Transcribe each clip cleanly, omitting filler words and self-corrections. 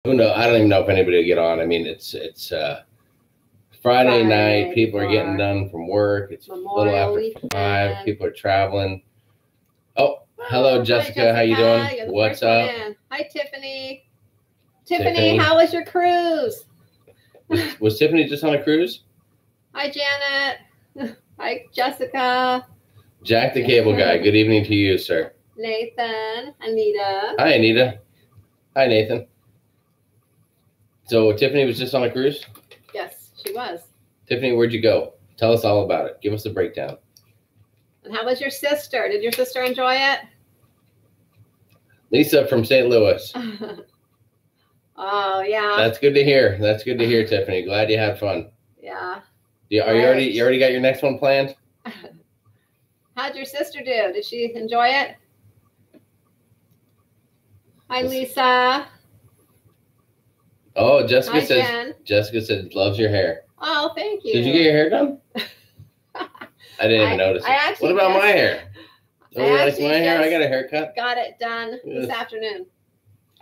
Who knows? I don't even know if anybody will get on. I mean, it's Friday night. People are getting done from work. It's Memorial a little after weekend. 5. People are traveling. Oh, hello, Jessica. How you doing? You're the What's first one up? in. Hi, Tiffany. Tiffany, how was your cruise? Was Tiffany just on a cruise? Hi, Janet. Hi, Jessica. Jack the Cable Guy. Good evening to you, sir. Nathan. Anita. Hi, Anita. Hi, Nathan. So Tiffany was just on a cruise? Yes, she was. Tiffany, where'd you go? Tell us all about it. Give us a breakdown. And how was your sister? Did your sister enjoy it? Lisa from St. Louis. Oh, yeah. That's good to hear. That's good to hear, Tiffany. Glad you had fun. Yeah. You already got your next one planned? How'd your sister do? Did she enjoy it? Hi, Lisa. Oh, Jessica Hi, says Jen. Jessica said loves your hair. Oh, thank you. Did you get your hair done? I didn't even notice it. What about my hair? Nobody likes my hair. I got a haircut. Got it done this afternoon.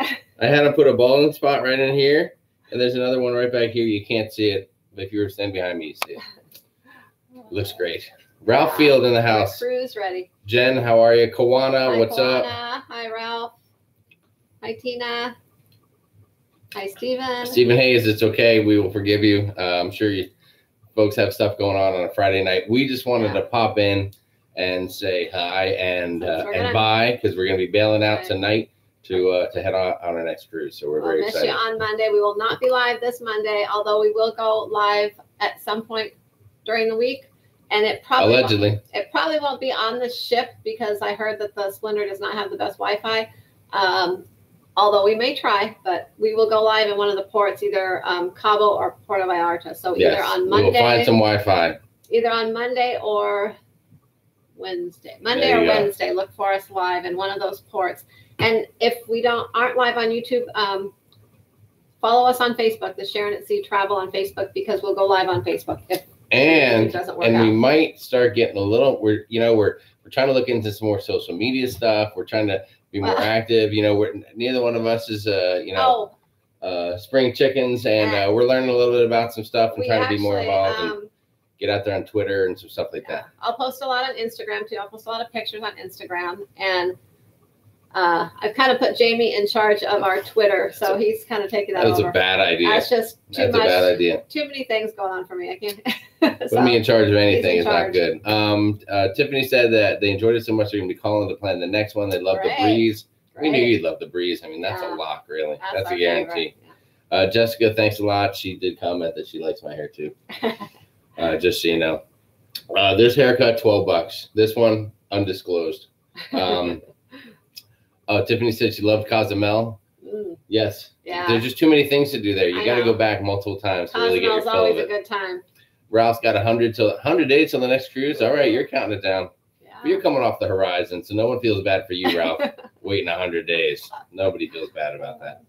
I had to put a balding spot right in here, and there's another one right back here. You can't see it, but if you were standing behind me, you see it. Looks great. Ralph Field in the house. Cruise ready. Jen, how are you? Kawana, what's up? Hi, Ralph. Hi, Tina. Hi, Stephen. Stephen Hayes, it's okay. We will forgive you. I'm sure you folks have stuff going on a Friday night. We just wanted to pop in and say hi and bye, because we're going to be bailing out tonight to head on our next cruise. So we're very excited. Miss you on Monday. We will not be live this Monday, although we will go live at some point during the week. And it probably won't be on the ship, because I heard that the Splendor does not have the best Wi-Fi. Although we may try, but we will go live in one of the ports, either Cabo or Puerto Vallarta. So either on Monday. We'll find some Wi-Fi. Either on Monday or Wednesday. Monday or Wednesday. Look for us live in one of those ports. And if we aren't live on YouTube, follow us on Facebook, the sharonatsea Travel on Facebook, because we'll go live on Facebook if it doesn't work out. We might start getting a little. We're trying to look into some more social media stuff. We're trying to be more active. Neither one of us is spring chickens, and we're learning a little bit about some stuff and trying to be more involved and get out there on Twitter and some stuff like that. I'll post a lot on Instagram too. I'll post a lot of pictures on Instagram, and I've kind of put Jamie in charge of our Twitter, so he's kind of taking that over. That's a bad idea. That's just too much. A bad idea. Too many things going on for me. I can't. Put me in charge of anything is not good. Tiffany said that they enjoyed it so much they're going to be calling to plan the next one. They love the breeze. We knew you'd love the breeze. I mean, that's a lock, really. That's a guarantee. Yeah. Jessica, thanks a lot. She did comment that she likes my hair too. Just so you know. This haircut, $12. This one, undisclosed. Tiffany said she loved Cozumel. Yes. Yeah. There's just too many things to do there. You got to go back multiple times to really get your fill of it. Cozumel's always a good time. Ralph's got 100 days till the next cruise. All right, you're counting it down. Yeah. But you're coming off the horizon, so no one feels bad for you, Ralph, waiting 100 days. Nobody feels bad about that.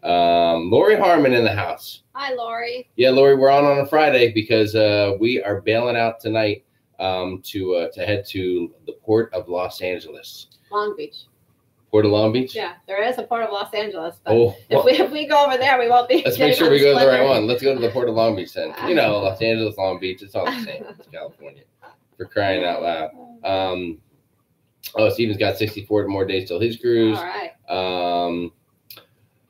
Lori Harmon in the house. Hi, Lori. Yeah, Lori, we're on a Friday because we are bailing out tonight to head to the Port of Los Angeles. Long Beach. Port of Long Beach? Yeah, there is a Port of Los Angeles, but if we go over there, we won't be. Let's make sure we go to the right one. Let's go to the Port of Long Beach then. Los Angeles, Long Beach, it's all the same. It's California. For crying out loud. Steven's got 64 more days till his cruise. All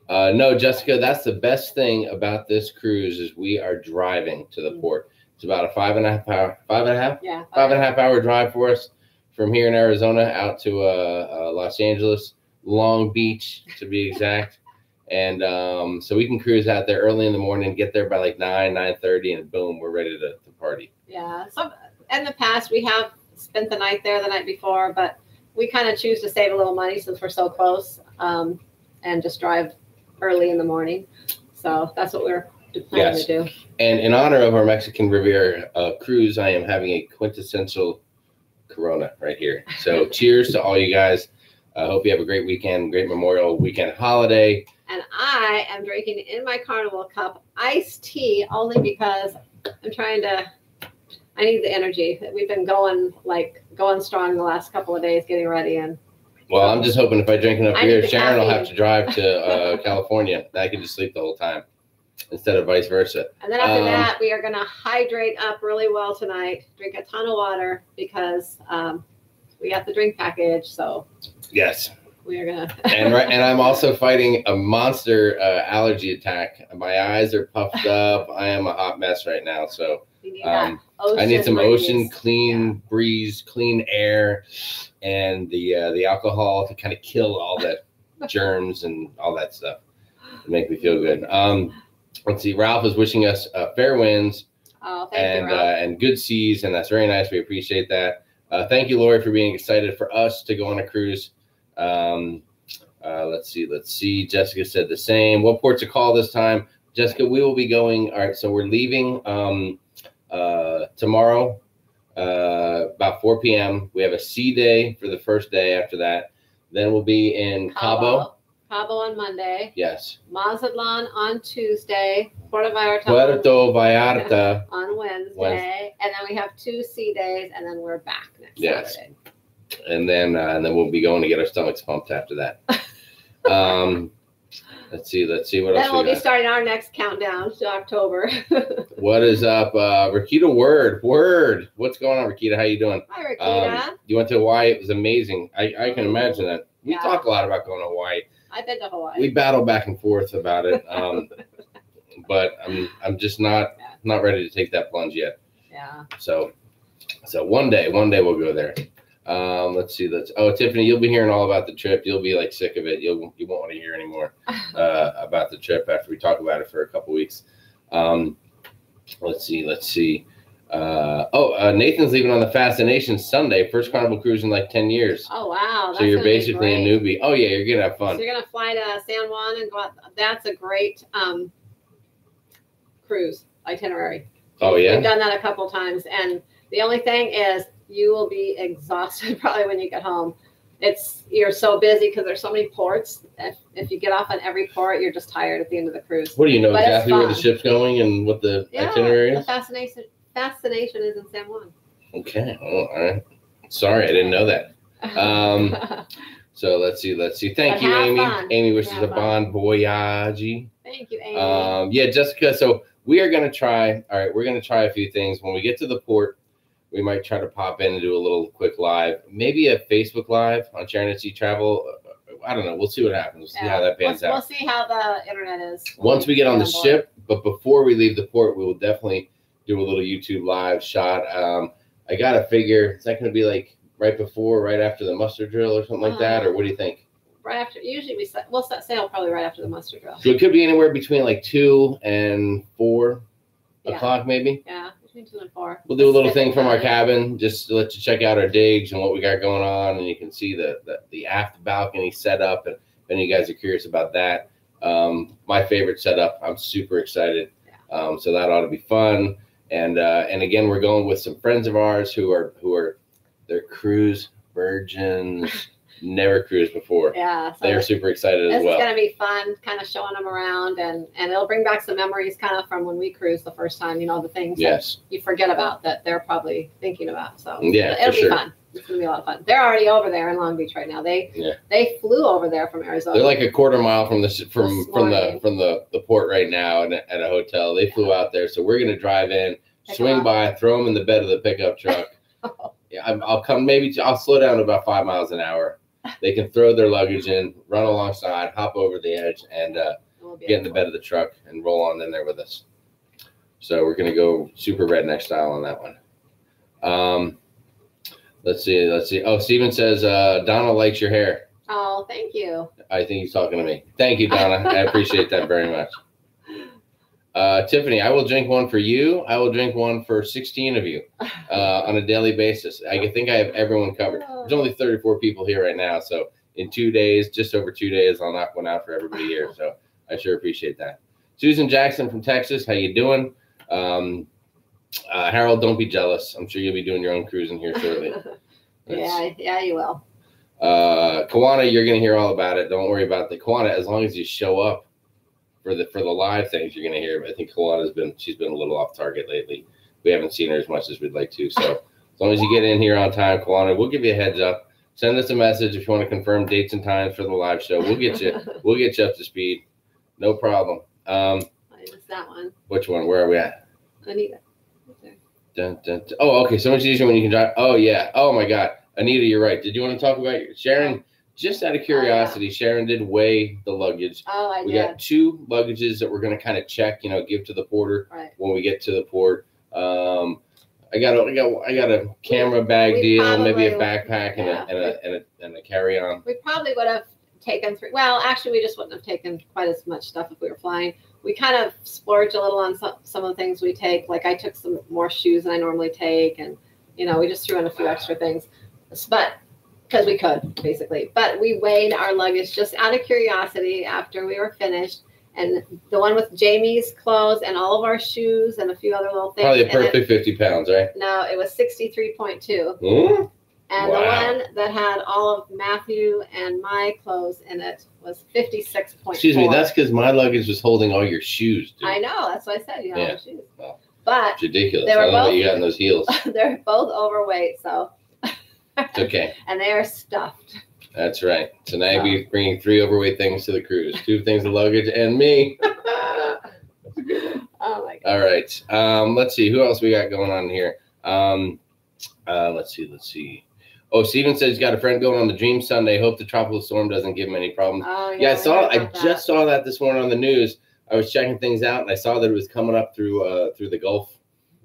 right. No, Jessica, that's the best thing about this cruise is we are driving to the port. It's about a 5.5 hour drive for us. From here in Arizona out to Los Angeles, Long Beach to be exact. And so we can cruise out there early in the morning, get there by like 9:30, and boom, we're ready to party. Yeah. So in the past, we have spent the night there the night before, but we kind of choose to save a little money since we're so close and just drive early in the morning. So that's what we're planning to do. And in honor of our Mexican Riviera cruise, I am having a quintessential Corona right here. So cheers to all you guys. I hope you have a great weekend, great Memorial weekend holiday. And I am drinking in my Carnival cup iced tea only because I need the energy. We've been going strong the last couple of days getting ready, and Well, I'm just hoping if I drink enough beer, Sharon will have to drive to California. I can just sleep the whole time instead of vice versa. And then after that, we are going to hydrate up really well tonight. Drink a ton of water because we got the drink package. So yes, we are gonna. and I'm also fighting a monster allergy attack. My eyes are puffed up. I am a hot mess right now. So I need some ocean clean breeze, clean air, and the alcohol to kind of kill all that germs and all that stuff to make me feel good. Let's see. Ralph is wishing us fair winds and good seas, and that's very nice. We appreciate that. Thank you, Lori, for being excited for us to go on a cruise. Let's see. Jessica said the same. What port's a call this time? Jessica, we will be going. All right, so we're leaving tomorrow about 4 p.m. We have a sea day for the first day after that. Then we'll be in Cabo on Monday. Yes. Mazatlan on Tuesday. Puerto Vallarta on Wednesday. And then we have 2 sea days, and then we're back next Saturday. And then we'll be going to get our stomachs pumped after that. Let's see what else. Then we'll be starting our next countdown to October. What is up, Rakita? Word. What's going on, Rakita? How you doing? Hi, Rakita. You went to Hawaii. It was amazing. I can imagine that. We talk a lot about going to Hawaii. I've been to Hawaii. We battle back and forth about it, but I'm just not ready to take that plunge yet. Yeah. So one day we'll go there. Let's see. Tiffany, you'll be hearing all about the trip. You'll be like sick of it. You won't want to hear anymore about the trip after we talk about it for a couple weeks. Let's see. Nathan's leaving on the Fascination Sunday. First Carnival cruise in like 10 years. Oh, wow. So you're basically a newbie. Oh, yeah, you're going to have fun. So you're going to fly to San Juan and go out. That's a great cruise itinerary. Oh, yeah? We've done that a couple times. And the only thing is you will be exhausted probably when you get home. You're so busy because there's so many ports. If you get off on every port, you're just tired at the end of the cruise. What do you know exactly where the ship's going and what the itinerary is? The Fascination is in San Juan. Okay. Oh, all right. Sorry, I didn't know that. So let's see. Thank you, Amy. Fun. Amy wishes a bon voyage. Thank you, Amy. Yeah, Jessica. So we are going to try. All right, we're going to try a few things. When we get to the port, we might try to pop in and do a little quick live, maybe a Facebook Live on sharonatsea Travel. I don't know. We'll see what happens. We'll see how that pans out. We'll see how the internet is. Once we get on the ship, but before we leave the port, we will definitely do a little YouTube live shot. I got to figure, is that going to be like right after the muster drill or something like that? Or what do you think? Right after, usually we'll set sail probably right after the muster drill. So it could be anywhere between like 2 and 4 o'clock maybe? Yeah, between 2 and 4. We'll do a little thing from our cabin just to let you check out our digs and what we got going on. And you can see the aft balcony setup. And if any of you guys are curious about that, my favorite setup, I'm super excited. Yeah. So that ought to be fun. And again, we're going with some friends of ours who are they're cruise virgins, never cruised before. Yeah, so they're super excited as well. It's gonna be fun, kind of showing them around, and it'll bring back some memories, kind of from when we cruised the first time. You know, the things that you forget about that they're probably thinking about. So yeah, it'll be fun. It's gonna be a lot of fun. They're already over there in Long Beach right now. They flew over there from Arizona. They're like a quarter mile from the port right now, and at a hotel. They flew out there, so we're gonna drive in, swing by, throw them in the bed of the pickup truck. I'll slow down to about 5 miles an hour. They can throw their luggage in, run alongside, hop over the edge, and get in the bed of the truck and roll on in there with us. So we're gonna go super redneck style on that one. Let's see. Oh, Steven says Donna likes your hair. Oh, thank you. I think he's talking to me. Thank you, Donna. I appreciate that very much. Tiffany, I will drink one for you. I will drink one for 16 of you on a daily basis. I think I have everyone covered. There's only 34 people here right now. So in 2 days, just over 2 days, I'll knock one out for everybody here. So I sure appreciate that. Susan Jackson from Texas, how you doing? Harold, don't be jealous. I'm sure you'll be doing your own cruising here shortly. Yeah, you will. Kawana, you're going to hear all about it. Don't worry about the Kawana. As long as you show up for the live things, you're going to hear. I think she's been a little off target lately. We haven't seen her as much as we'd like to. So as long as you get in here on time, Kawana, we'll give you a heads up. send us a message if you want to confirm dates and times for the live show. We'll get you. We'll get you up to speed. No problem. I missed that one. Which one? Where are we at? Anita. Dun, dun, dun. Oh, okay. So much easier when you can drive. Oh, yeah. Oh, my God. Anita, you're right. Did you want to talk about Sharon? Just out of curiosity, Sharon did weigh the luggage. Oh, I did. We got 2 luggages that we're going to kind of check, give to the porter when we get to the port. I got a camera bag deal, maybe a backpack and a carry-on. We probably would have taken 3. Well, actually, we just wouldn't have taken quite as much stuff if we were flying. We kind of splurged a little on some of the things we take. Like I took some more shoes than I normally take, and we just threw in a few extra things, but because we could basically. But we weighed our luggage just out of curiosity after we were finished. And the one with Jamie's clothes and all of our shoes and a few other little things. Probably perfect 50 pounds, right? No, it was 63.2. Mm? And the one that had all of Matthew and my clothes in it was 56.4. Excuse me, that's because my luggage was holding all your shoes, dude. I know, that's what I said. You had all the shoes. Well, but it's ridiculous. I don't know what you got in those heels. They're both overweight, so. It's okay. And they are stuffed. That's right. Tonight we're bringing 3 overweight things to the cruise. 2 things of luggage and me. Oh my God. All right. Let's see. Who else we got going on here? Let's see. Oh, Steven says he's got a friend going on the Dream Sunday. Hope the tropical storm doesn't give him any problems. Oh, yeah, I just saw that this morning on the news. I was checking things out, and I saw that it was coming up through the Gulf,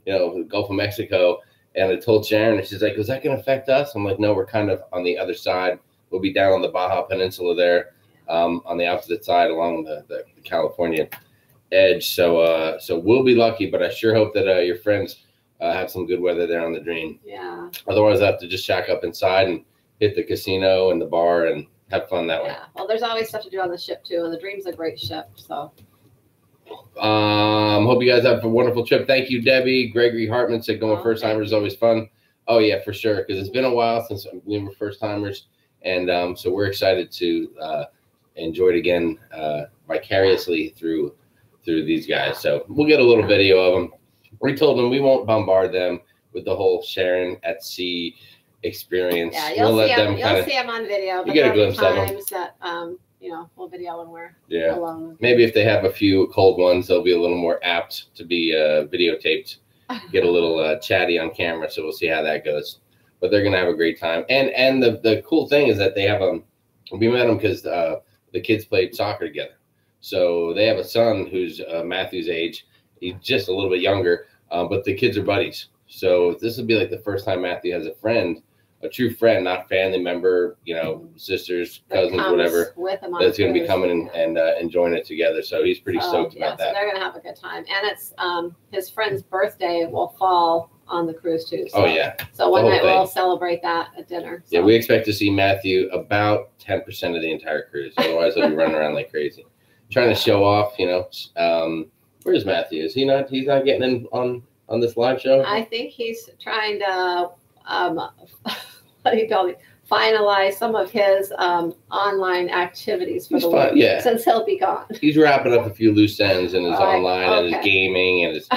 the Gulf of Mexico. And I told Sharon, and she's like, "Is that going to affect us?" I'm like, "No, we're kind of on the other side. We'll be down on the Baja Peninsula there, on the opposite side along the California edge. So we'll be lucky, but I sure hope that your friends have some good weather there on the Dream. Yeah. Otherwise, I have to just shack up inside and hit the casino and the bar and have fun that way. Yeah. Well, there's always stuff to do on the ship too, and the Dream's a great ship. So. Hope you guys have a wonderful trip. Thank you, Debbie. Gregory Hartman said going first timers is always fun. Oh yeah, for sure, because it's been a while since we were first timers, and so we're excited to enjoy it again vicariously through these guys. So we'll get a little video of them. We told them we won't bombard them with the whole Sharon at sea experience. Yeah, you'll see them on video. You get a glimpse of them. That we'll video when we're alone. Maybe if they have a few cold ones, they'll be a little more apt to be videotaped. Get a little chatty on camera, so we'll see how that goes. But they're gonna have a great time. And the cool thing is that they have we met them because the kids played soccer together. So they have a son who's Matthew's age. He's just a little bit younger, but the kids are buddies. So this will be like the first time Matthew has a friend, a true friend, not family member, sisters, cousins, whatever, that's going to be coming and enjoying it together. So he's pretty stoked about that. So they're going to have a good time. And it's his friend's birthday will fall on the cruise too. So, So one night we'll celebrate that at dinner. So. Yeah, we expect to see Matthew about 10% of the entire cruise. Otherwise, he'll be running around like crazy. Trying to show off, where's Matthew? Is he's not getting in on this live show? I think he's trying to what do you call it? Finalize some of his online activities for the week, since he'll be gone. He's wrapping up a few loose ends in his online and his gaming and his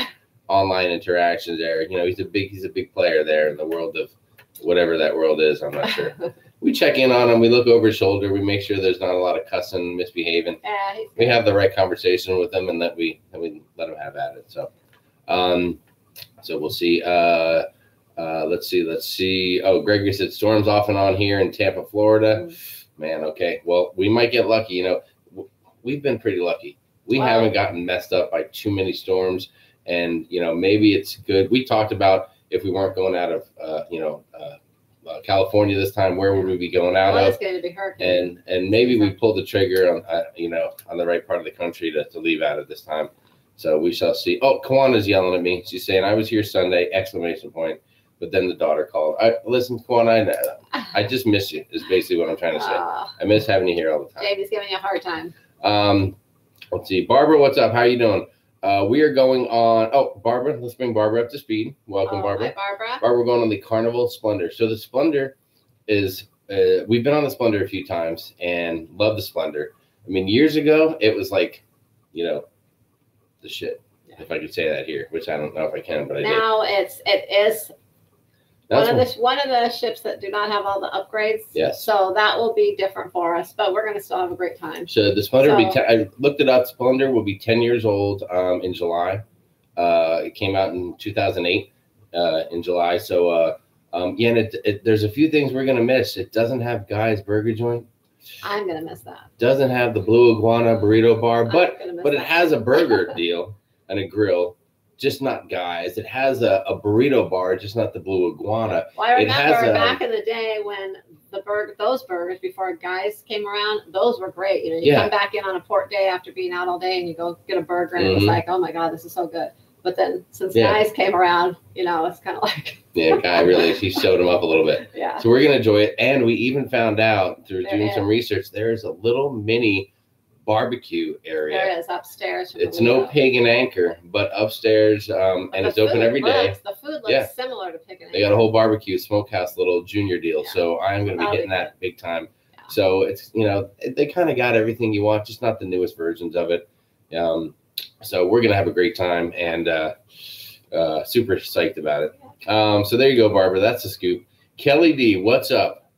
online interactions there. He's a big player there in the world of whatever that world is. I'm not sure. We check in on him. We look over his shoulder. We make sure there's not a lot of cussing, misbehaving. We have the right conversation with him, and that we let him have at it. So, so we'll see. Let's see. Oh, Gregory said storms off and on here in Tampa, Florida. Man, okay. Well, we might get lucky. We've been pretty lucky. We haven't gotten messed up by too many storms, and maybe it's good. We talked about if we weren't going out of California this time, where would we be going out of? It's going to be hurricane. And maybe we pulled the trigger on on the right part of the country to leave out at this time. So we shall see. Oh, Kawana's yelling at me. She's saying, "I was here Sunday!" ! But then the daughter called. Listen, Kawana, I just miss you. Is basically what I'm trying to say. I miss having you here all the time. Jamie's giving you a hard time. Let's see, Barbara, what's up? How are you doing? We are going on. Oh, Barbara, let's bring Barbara up to speed. Welcome, Barbara. Hi, Barbara. Barbara, we're going on the Carnival Splendor. So the Splendor is. We've been on the Splendor a few times and love the Splendor. I mean, years ago, it was like, the shit. If I could say that here, which I don't know if I can, but I did. Now it is One of the ships that do not have all the upgrades. Yes. So that will be different for us, but we're going to still have a great time. So the Splendor will be. I looked it up. Splendor will be 10 years old in July. It came out in 2008 in July. So yeah, and there's a few things we're going to miss. It doesn't have Guy's Burger Joint. I'm going to miss that. Doesn't have the Blue Iguana Burrito Bar, but it has a burger deal and a grill. Just not Guys. It has a burrito bar, just not the Blue Iguana. Well, I remember back in the day when those burgers before Guys came around, those were great. You know, you come back in on a port day after being out all day, and you go get a burger, and it was like, oh my God, this is so good. But then since Guys came around, you know, it's kind of like Guy really he showed them up a little bit. Yeah. So we're gonna enjoy it, and we even found out through doing some research, there is a little mini barbecue area. There is upstairs. It's no Pig and Anchor, but upstairs, and it's open every day. The food looks similar to Pig and Anchor. They got a whole barbecue smokehouse little junior deal, so I'm going to be hitting that big time. Yeah. So it's they kind of got everything you want, just not the newest versions of it. So we're going to have a great time and super psyched about it. So there you go, Barbara. That's the scoop. Kelly D, what's up?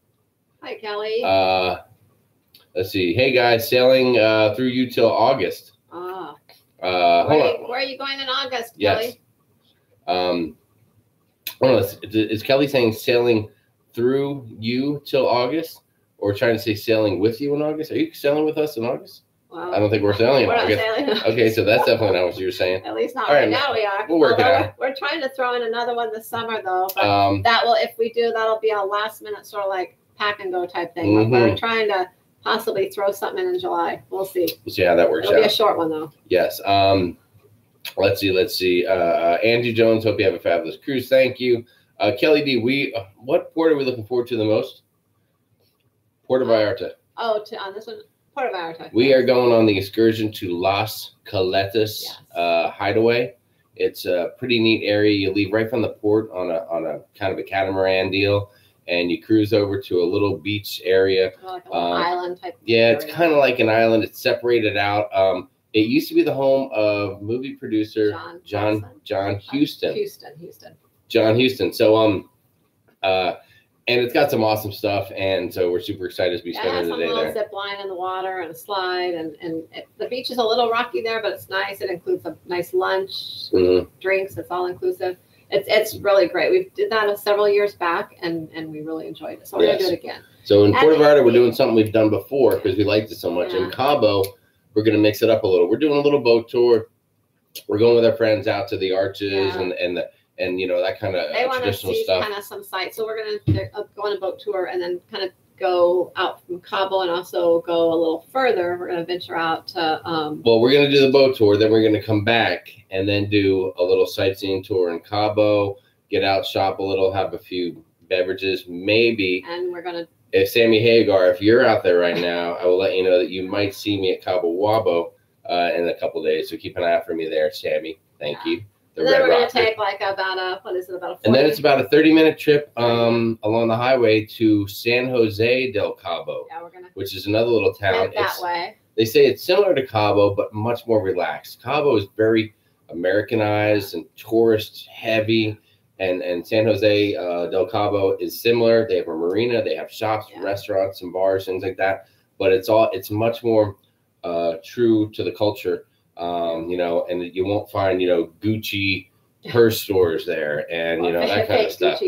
Hi, Kelly. Let's see. Hey, guys, sailing through you till August. Hold on. Where are you going in August, Kelly? Yes. Is Kelly saying sailing through you till August? Or trying to say sailing with you in August? Are you sailing with us in August? Well, I don't think we're sailing in August. Okay, so that's definitely not what you were saying. At least not right now we are. We'll work it out. We're trying to throw in another one this summer, though. But that will, if we do, that'll be a last minute sort of like pack and go type thing. We're trying to possibly throw something in July. We'll see. We'll see how that works out. It'll be a short one, though. Yes. Let's see. Angie Jones, hope you have a fabulous cruise. Thank you. Kelly D, what port are we looking forward to the most? Puerto Vallarta. On this one, Puerto Vallarta. We are going on the excursion to Las Caletas Hideaway. It's a pretty neat area. You leave right from the port on a kind of a catamaran deal, and you cruise over to a little beach area. Like an island type. Yeah, it's kind of like an island. It's separated out. It used to be the home of movie producer John Huston. John Huston. So and it's got some awesome stuff, and so we're super excited to be spending the day there. Zip line in the water and a slide, and the beach is a little rocky there, but it's nice. It includes a nice lunch, drinks. It's all inclusive. It's really great. We did that several years back, and we really enjoyed it. So we're gonna do it again. So in Puerto Vallarta, we're doing something we've done before because we liked it so much. In Cabo, we're gonna mix it up a little. We're doing a little boat tour. We're going with our friends out to the arches and you know, that kind of traditional stuff. They want to see kind of some sights. So we're going to go on a boat tour and then kind of go out from Cabo and also go a little further. We're going to venture out to... well, we're going to do the boat tour. Then we're going to come back and then do a little sightseeing tour in Cabo, get out, shop a little, have a few beverages, maybe. And we're going to... If Sammy Hagar, if you're out there right now, I will let you know that you might see me at Cabo Wabo in a couple of days. So keep an eye out for me there, Sammy. Thank you. And then we're going to take like about a 40? And then it's about a 30-minute trip along the highway to San Jose del Cabo, which is another little town. That way. They say it's similar to Cabo, but much more relaxed. Cabo is very Americanized and tourist heavy, and San Jose del Cabo is similar. They have a marina, they have shops, restaurants, and bars, things like that. But it's much more true to the culture. You know, and you won't find, you know, Gucci purse stores there and, you know, that kind of stuff.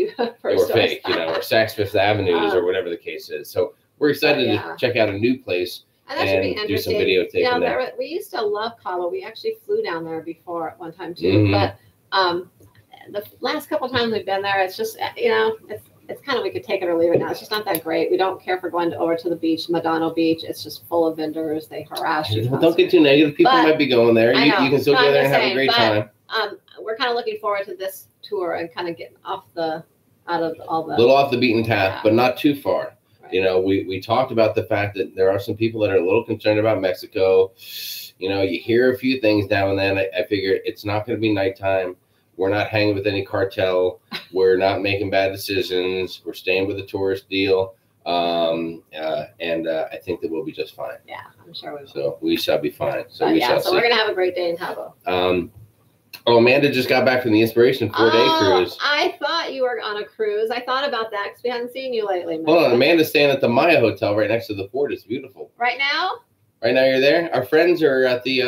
Or fake, you know, or Saks Fifth Avenues or whatever the case is. So we're excited to check out a new place and do some videotaping there. We used to love Cabo. We actually flew down there before at one time too. But the last couple of times we've been there, it's just, you know, it's kind of, we could take it or leave it now. It's just not that great. We don't care for going over to the beach, Madonna Beach. It's just full of vendors. They harass you. Don't get too negative. People might be going there. You can still go there and have a great time. We're kind of looking forward to this tour and kind of getting out of all the... little off the beaten path, but not too far. Right. You know, we talked about the fact that there are some people that are a little concerned about Mexico. You know, you hear a few things now and then. I figure it's not going to be nighttime. We're not hanging with any cartel. We're not making bad decisions. We're staying with a tourist deal. And I think that we'll be just fine. Yeah, I'm sure we will. So we shall be fine. So we're going to have a great day in Cabo. Oh, Amanda just got back from the Inspiration 4-day cruise. I thought you were on a cruise. I thought about that because we hadn't seen you lately. Hold on, Amanda's staying at the Maya Hotel right next to the port. It's beautiful. Right now? Right now you're there? Our friends are at the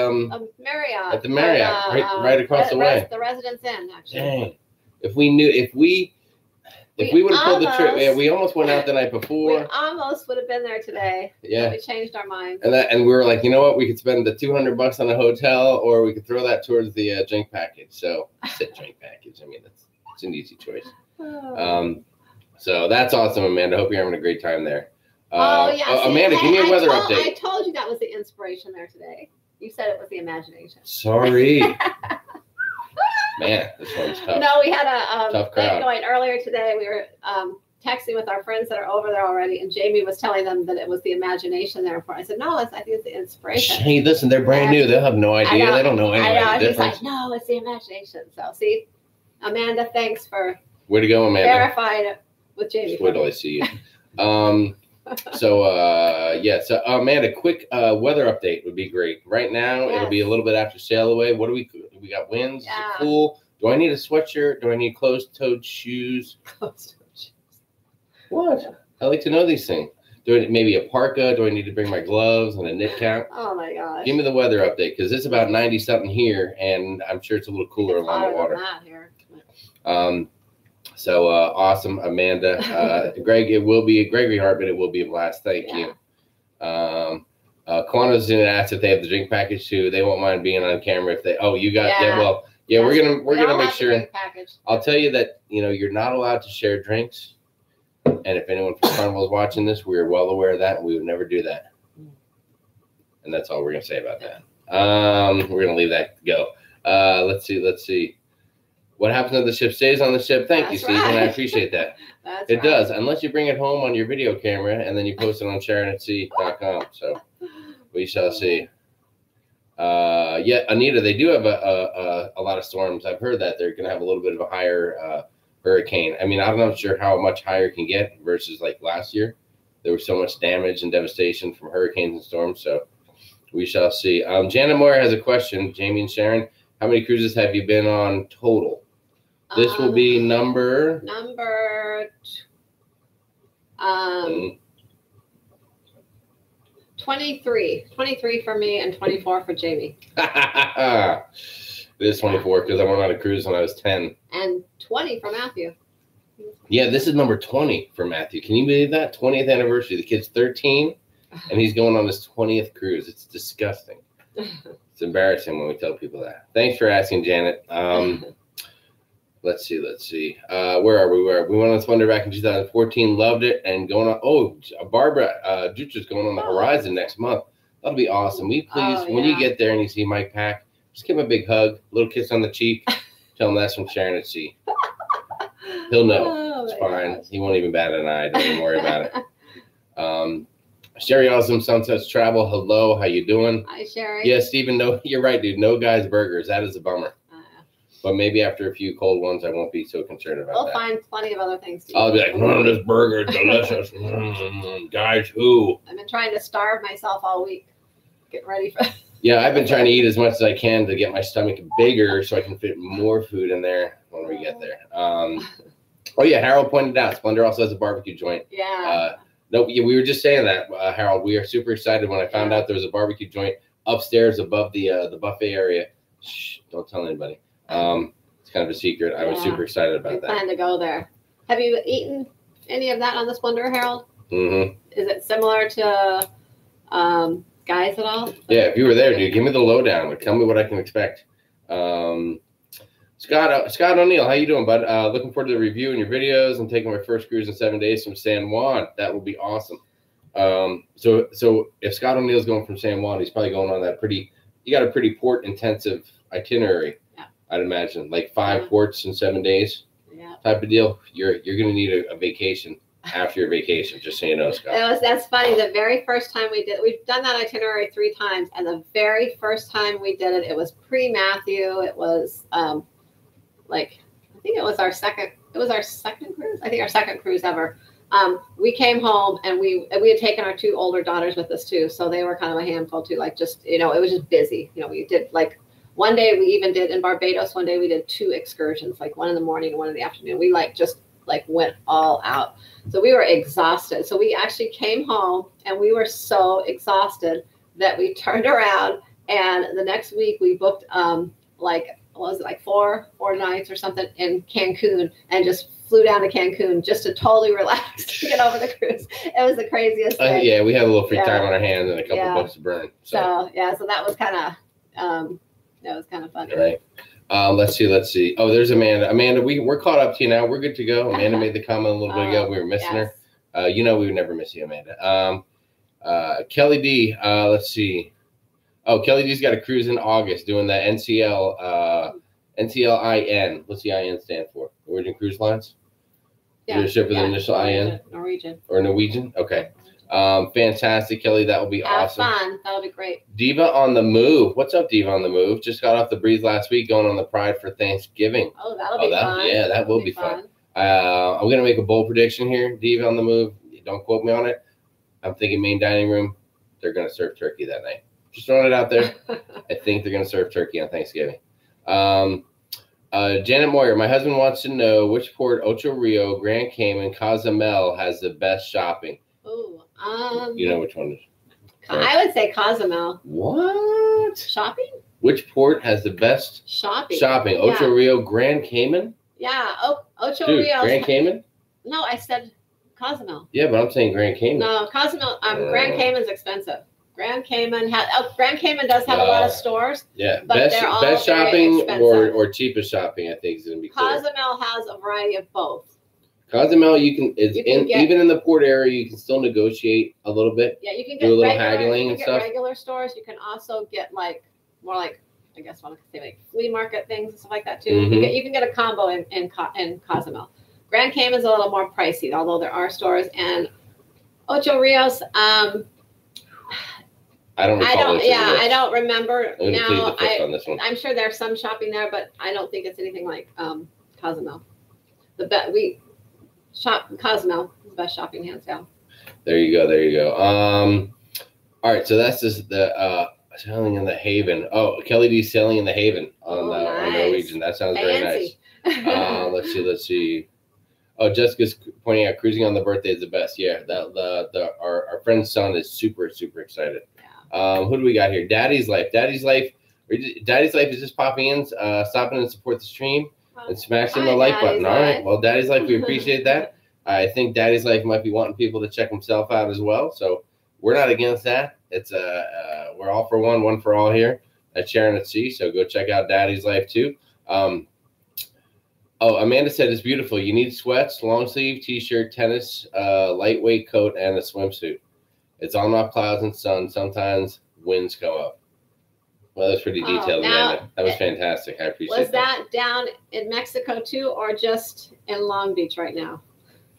Marriott. At the Marriott, right across the way. The Residence Inn, actually. Dang. If we would have pulled the trip, yeah, we almost went out the night before. We almost would have been there today. Yeah. We changed our minds. And we were like, you know what? We could spend the $200 on a hotel, or we could throw that towards the drink package. So I said drink package. I mean, it's an easy choice. So that's awesome, Amanda. Hope you're having a great time there. Yeah. Amanda, give me a weather update. I told you that was the Inspiration there today. You said it was the Imagination. Sorry. Man, this one's tough. No, we had a tough crowd. thing going earlier today. We were texting with our friends that are over there already, and Jamie was telling them that it was the Imagination there. I said, no, I think it's the Inspiration. Hey, listen, they're brand new. They'll have no idea. They don't know anything. I know. He's like, no, it's the Imagination. So, see, Amanda, thanks for way to go, Amanda. Verifying it with Jamie. Just wait till I see you. So Amanda, quick weather update would be great. Right now, It'll be a little bit after sail away. What do we got? Winds? Yeah. Is it cool? Do I need a sweatshirt? Do I need closed-toed shoes? Closed-toed shoes. What? I like to know these things. Do I maybe a parka? Do I need to bring my gloves and a knit cap? Oh my gosh. Give me the weather update, because it's about 90-something here, and I'm sure it's a little cooler along the water. Not here. So awesome, Amanda. Greg, it will be a Gregory Hart, but it will be a blast. Thank you. Quanto's in ask if they have the drink package too. They won't mind being on camera if they. Oh, you got we're gonna make sure. I'll tell you that you're not allowed to share drinks, and if anyone from Carnival is watching this, we are well aware of that, and we would never do that. And that's all we're gonna say about that. We're gonna leave that go. Let's see. What happens if the ship stays on the ship? Thank you, Stephen. I appreciate that. It does, unless you bring it home on your video camera and then you post it on sharonatsea.com. So we shall see. Anita, they do have a lot of storms. I've heard that they're going to have a little bit of a higher hurricane. I mean, I'm not sure how much higher it can get versus like last year. There was so much damage and devastation from hurricanes and storms. So we shall see. Jana Moore has a question. Jamie and Sharon, how many cruises have you been on total? This will be number 23. 23 for me and 24 for Jamie. It is 24 because I went on a cruise when I was 10. And 20 for Matthew. Yeah, this is number 20 for Matthew. Can you believe that? 20th anniversary. The kid's 13 and he's going on his 20th cruise. It's disgusting. It's embarrassing when we tell people that. Thanks for asking, Janet. Let's see. Where are we? We went on Splendor back in 2014. Loved it. And going on. Oh, Barbara Dutra's going on the Horizon next month. That'll be awesome. When you get there and you see Mike Pack, just give him a big hug, a little kiss on the cheek. Tell him that's from Sharon at Sea. He'll know. It's fine. Gosh. He won't even bat an eye. Don't even worry about it. Sherry Awesome Sunsets Travel. Hello. How you doing? Hi, Sherry. Yeah, Stephen. No, you're right, dude. No Guys Burgers. That is a bummer. But maybe after a few cold ones, I won't be so concerned about that. We'll find plenty of other things to eat. I'll be like, this burger, delicious. Guys, who? I've been trying to starve myself all week. Get ready for Yeah, I've been trying to eat as much as I can to get my stomach bigger so I can fit more food in there when we get there. Harold pointed out, Splendor also has a barbecue joint. Yeah. We were just saying that, Harold. We are super excited when I found out there was a barbecue joint upstairs above the buffet area. Shh, don't tell anybody. It's kind of a secret. I was super excited about that. Plan to go there. Have you eaten any of that on the Splendor, Harold? Mm-hmm. Is it similar to Guys at all? Yeah, if you were there, dude, give me the lowdown. Tell me what I can expect. Scott O'Neill, how you doing, bud? Looking forward to the review and your videos and taking my first cruise in 7 days from San Juan. That will be awesome. So if Scott O'Neill's going from San Juan, he's probably going on that you got a pretty port intensive itinerary. I'd imagine like 5 ports in 7 days type of deal. You're going to need a vacation after your vacation, just so you know, Scott. That's funny. The very first time we've done that itinerary 3 times. And the very first time we did it, it was pre-Matthew. It was I think it was our second cruise. I think our second cruise ever. We came home and we had taken our 2 older daughters with us too. So they were kind of a handful too, it was just busy. We did One day we even did in Barbados. One day we did 2 excursions, like one in the morning and one in the afternoon. We just went all out. So we were exhausted. So we actually came home and we were so exhausted that we turned around, and the next week we booked what was it, like 4 nights or something in Cancun, and just flew down to Cancun just to totally relax to get over the cruise. It was the craziest thing. Yeah, we had a little free time on our hands and a couple bucks to burn. So that was kind of fun. Right. Let's see. Oh, there's Amanda. Amanda, we're caught up to you now. We're good to go. Amanda made the comment a little bit ago. We were missing her. We would never miss you, Amanda. Kelly D. Let's see. Oh, Kelly D's got a cruise in August doing the NCLIN. What's the IN stand for? Norwegian Cruise Lines? Yeah. Your ship with the initial IN? Norwegian. Or Norwegian? Okay. Fantastic, Kelly. That will be awesome. Fun. That'll be great. Diva on the Move. What's up, Diva on the Move? Just got off the breeze last week, going on the Pride for Thanksgiving. Oh, that'll be fun. Yeah, that will be fun. I'm going to make a bold prediction here. Diva on the Move. Don't quote me on it. I'm thinking main dining room. They're going to serve turkey that night. Just throwing it out there. I think they're going to serve turkey on Thanksgiving. Janet Moyer, my husband wants to know which port, Ocho Rio, Grand Cayman, Cozumel, has the best shopping. Oh, you know which one is? I would say Cozumel. What? Shopping? Which port has the best shopping? Ocho Rio, Grand Cayman? Yeah. Ocho Rio. Grand Cayman? No, I said Cozumel. Yeah, but I'm saying Grand Cayman. No, Cozumel. Grand Cayman's expensive. Grand Cayman does have a lot of stores. Yeah, but best shopping or cheapest shopping, I think, is going to be clear. Cozumel has a variety of both. Cozumel, even in the port area, you can still negotiate a little bit. Yeah, you can get do a little haggling and stuff. Regular stores. You can also get more like I guess I want to say like flea market things and stuff like that too. Mm-hmm. You can get a combo in Cozumel. Grand Cayman's a little more pricey, although there are stores. And Ocho Rios, I don't remember now. On this one. I'm sure there's some shopping there, but I don't think it's anything like Cozumel. Cozumel is the best shopping, hands down. There you go. All right, so that's just the sailing in the Haven. Oh, Kelly D's sailing in the Haven on Norwegian. That sounds very nice. Let's see. Oh, Jessica's pointing out cruising on the birthday is the best. Yeah, our friend's son is super, super excited. Yeah. Who do we got here? Daddy's Life. Daddy's Life is just popping in, stopping and support the stream and smashing the like button. All right. Well, Daddy's Life, we appreciate that. I think Daddy's Life might be wanting people to check himself out as well. So we're not against that. It's we're all for one for all here at Sharonatsea. So go check out Daddy's Life too. Amanda said it's beautiful. You need sweats, long sleeve t-shirt, tennis, lightweight coat, and a swimsuit. It's on off clouds and sun. Sometimes winds go up. Well, that's pretty detailed, Amanda. That was fantastic. I appreciate that. Was that down in Mexico too, or just in Long Beach right now?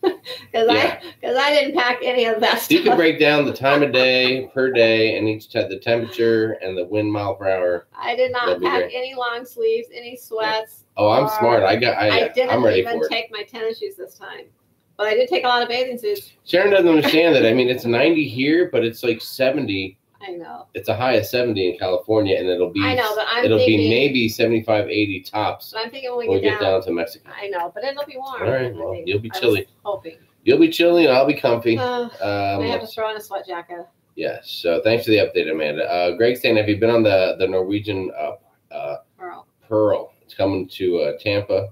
Because I didn't pack any of that stuff. You can break down the time of day per day and the temperature and the wind mile per hour. I did not pack any long sleeves, any sweats. Oh, I'm smart. I'm ready for it. I didn't take my tennis shoes this time, but I did take a lot of bathing suits. Sharon doesn't understand that. I mean, it's 90 here, but it's like 70. I know. It's a high of 70 in California, and it'll be. I know, but it'll be maybe 75, 80 tops. But I'm thinking when we get down to Mexico. I know, but it'll be warm. All right. Well, you'll be chilly. Hoping. You'll be chilly, and I'll be comfy. I have to throw in a sweat jacket. Yes. So thanks for the update, Amanda. Greg's saying, have you been on the Norwegian Pearl? It's coming to Tampa,